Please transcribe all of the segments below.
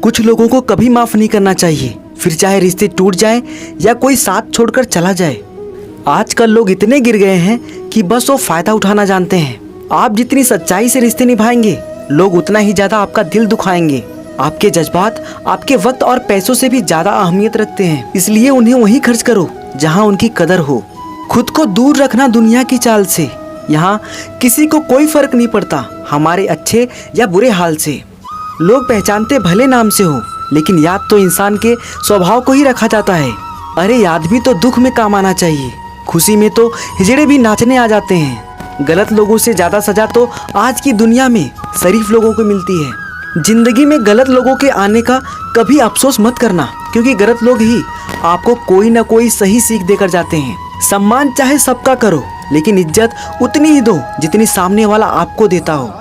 कुछ लोगों को कभी माफ नहीं करना चाहिए, फिर चाहे रिश्ते टूट जाए या कोई साथ छोड़कर चला जाए। आजकल लोग इतने गिर गए हैं कि बस वो फायदा उठाना जानते हैं। आप जितनी सच्चाई से रिश्ते निभाएंगे, लोग उतना ही ज्यादा आपका दिल दुखाएंगे। आपके जज्बात आपके वक्त और पैसों से भी ज्यादा अहमियत रखते हैं, इसलिए उन्हें वहीं खर्च करो जहां उनकी कदर हो। खुद को दूर रखना दुनिया की चाल से। यहाँ किसी को कोई फर्क नहीं पड़ता हमारे अच्छे या बुरे हाल से। लोग पहचानते भले नाम से हो, लेकिन याद तो इंसान के स्वभाव को ही रखा जाता है। अरे याद भी तो दुख में काम आना चाहिए। खुशी में तो हिजड़े भी नाचने आ जाते हैं। गलत लोगों से ज्यादा सजा तो आज की दुनिया में शरीफ लोगों को मिलती है। जिंदगी में गलत लोगों के आने का कभी अफसोस मत करना, क्योंकि गलत लोग ही आपको कोई ना कोई सही सीख देकर जाते हैं। सम्मान चाहे सबका करो, लेकिन इज्जत उतनी ही दो जितनी सामने वाला आपको देता हो।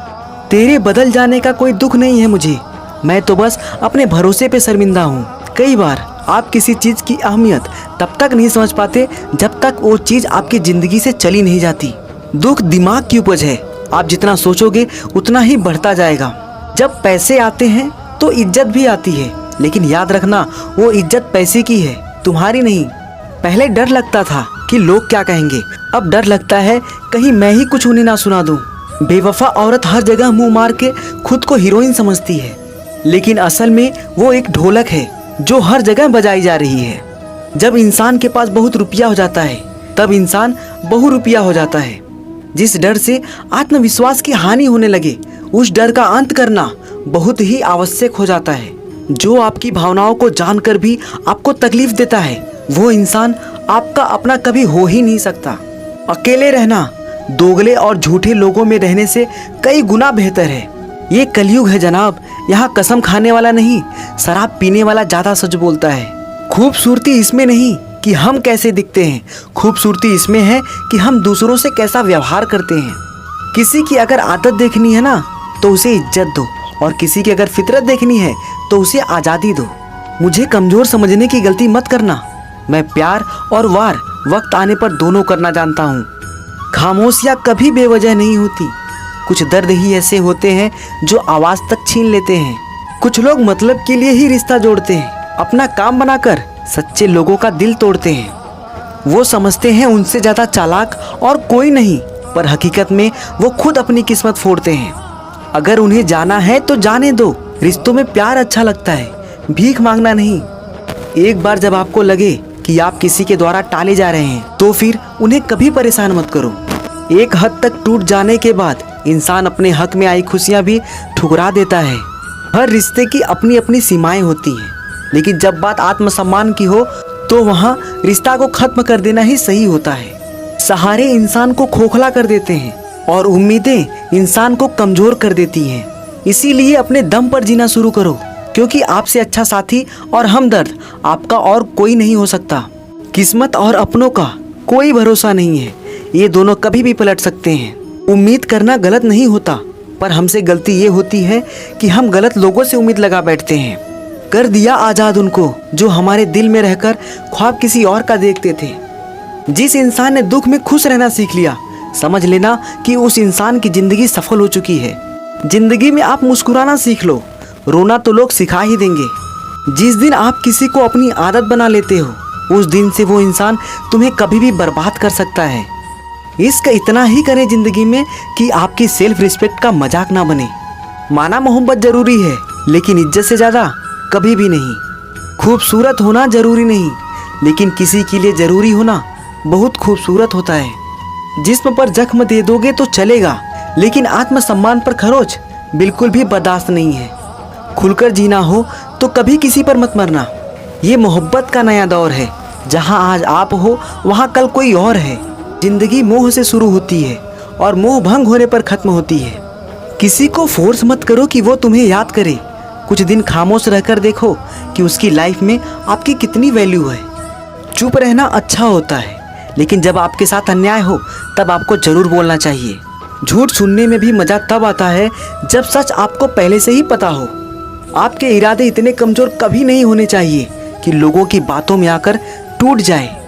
तेरे बदल जाने का कोई दुख नहीं है मुझे, मैं तो बस अपने भरोसे पे शर्मिंदा हूँ। कई बार आप किसी चीज़ की अहमियत तब तक नहीं समझ पाते जब तक वो चीज़ आपकी ज़िंदगी से चली नहीं जाती। दुख दिमाग की उपज है, आप जितना सोचोगे उतना ही बढ़ता जाएगा। जब पैसे आते हैं तो इज्जत भी आती है, लेकिन याद रखना वो इज्जत पैसे की है, तुम्हारी नहीं। पहले डर लगता था कि लोग क्या कहेंगे, अब डर लगता है कहीं मैं ही कुछ उन्हें ना सुना दूं। बेवफा औरत हर जगह मुंह मार के खुद को हीरोइन समझती है, लेकिन असल में वो एक ढोलक है जो हर जगह बजाई जा रही है। जब इंसान के पास बहुत रुपया हो जाता है, तब इंसान बहुरुपया हो जाता है। जिस डर से आत्मविश्वास की हानि होने लगे, उस डर का अंत करना बहुत ही आवश्यक हो जाता है। जो आपकी भावनाओं को जानकर भी आपको तकलीफ देता है, वो इंसान आपका अपना कभी हो ही नहीं सकता। अकेले रहना दोगले और झूठे लोगों में रहने से कई गुना बेहतर है। ये कलयुग है जनाब, यहाँ कसम खाने वाला नहीं, शराब पीने वाला ज्यादा सच बोलता है। खूबसूरती इसमें नहीं कि हम कैसे दिखते हैं, खूबसूरती इसमें है कि हम दूसरों से कैसा व्यवहार करते हैं। किसी की अगर आदत देखनी है ना, तो उसे इज्जत दो, और किसी की अगर फितरत देखनी है तो उसे आज़ादी दो। मुझे कमज़ोर समझने की गलती मत करना। मैं प्यार और वार वक्त आने पर दोनों करना जानता हूँ। खामोशियाँ कभी बेवजह नहीं होती। कुछ दर्द ही ऐसे होते हैं जो आवाज़ तक छीन लेते हैं। कुछ लोग मतलब के लिए ही रिश्ता जोड़ते हैं, अपना काम बनाकर सच्चे लोगों का दिल तोड़ते हैं। वो समझते हैं उनसे ज़्यादा चालाक और कोई नहीं, पर हकीकत में वो खुद अपनी किस्मत फोड़ते हैं। अगर उन्हें जाना है तो जाने दो। रिश्तों में प्यार अच्छा लगता है, भीख मांगना नहीं। एक बार जब आपको लगे कि आप किसी के द्वारा टाले जा रहे हैं, तो फिर उन्हें कभी परेशान मत करो। एक हद तक टूट जाने के बाद इंसान अपने हक में आई खुशियाँ भी ठुकरा देता है। हर रिश्ते की अपनी अपनी सीमाएं होती हैं, लेकिन जब बात आत्मसम्मान की हो तो वहाँ रिश्ता को खत्म कर देना ही सही होता है। सहारे इंसान को खोखला कर देते हैं और उम्मीदें इंसान को कमजोर कर देती हैं। इसीलिए अपने दम पर जीना शुरू करो, क्योंकि आपसे अच्छा साथी और हमदर्द आपका और कोई नहीं हो सकता। किस्मत और अपनों का कोई भरोसा नहीं है, ये दोनों कभी भी पलट सकते हैं। उम्मीद करना गलत नहीं होता, पर हमसे गलती ये होती है कि हम गलत लोगों से उम्मीद लगा बैठते हैं। कर दिया आज़ाद उनको जो हमारे दिल में रहकर ख्वाब किसी और का देखते थे। जिस इंसान ने दुख में खुश रहना सीख लिया, समझ लेना कि उस इंसान की ज़िंदगी सफल हो चुकी है। ज़िंदगी में आप मुस्कुराना सीख लो, रोना तो लोग सिखा ही देंगे। जिस दिन आप किसी को अपनी आदत बना लेते हो, उस दिन से वो इंसान तुम्हें कभी भी बर्बाद कर सकता है। इश्क इतना ही करें ज़िंदगी में कि आपकी सेल्फ रिस्पेक्ट का मजाक ना बने। माना मोहब्बत ज़रूरी है, लेकिन इज्जत से ज़्यादा कभी भी नहीं। खूबसूरत होना ज़रूरी नहीं, लेकिन किसी के लिए ज़रूरी होना बहुत खूबसूरत होता है। जिस्म पर जख्म दे दोगे तो चलेगा, लेकिन आत्मसम्मान पर खरोच बिल्कुल भी बर्दाश्त नहीं है। खुलकर जीना हो तो कभी किसी पर मत मरना। ये मोहब्बत का नया दौर है, जहाँ आज आप हो वहाँ कल कोई और है। जिंदगी मोह से शुरू होती है और मोह भंग होने पर खत्म होती है। किसी को फोर्स मत करो कि वो तुम्हें याद करे। कुछ दिन खामोश रहकर देखो कि उसकी लाइफ में आपकी कितनी वैल्यू है। चुप रहना अच्छा होता है, लेकिन जब आपके साथ अन्याय हो तब आपको जरूर बोलना चाहिए। झूठ सुनने में भी मजा तब आता है जब सच आपको पहले से ही पता हो। आपके इरादे इतने कमजोर कभी नहीं होने चाहिए कि लोगों की बातों में आकर टूट जाए।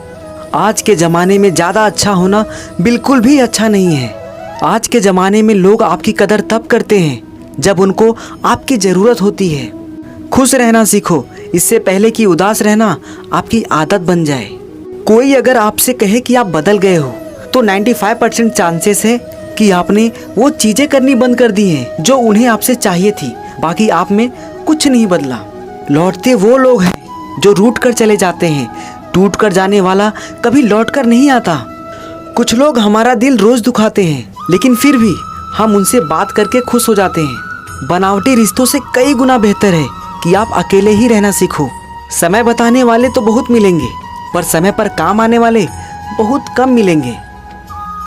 आज के ज़माने में ज़्यादा अच्छा होना बिल्कुल भी अच्छा नहीं है। आज के ज़माने में लोग आपकी कदर तब करते हैं जब उनको आपकी ज़रूरत होती है। खुश रहना सीखो, इससे पहले कि उदास रहना आपकी आदत बन जाए। कोई अगर आपसे कहे कि आप बदल गए हो तो 95% चांसेस है कि आपने वो चीजें करनी बंद कर दी हैं जो उन्हें आपसे चाहिए थी। बाकी आप में कुछ नहीं बदला। लौटते वो लोग हैं जो रूठ कर चले जाते हैं, टूट कर जाने वाला कभी लौट कर नहीं आता। कुछ लोग हमारा दिल रोज दुखाते हैं, लेकिन फिर भी हम उनसे बात करके खुश हो जाते हैं। बनावटी रिश्तों से कई गुना बेहतर है कि आप अकेले ही रहना सीखो। समय बताने वाले तो बहुत मिलेंगे, पर समय पर काम आने वाले बहुत कम मिलेंगे।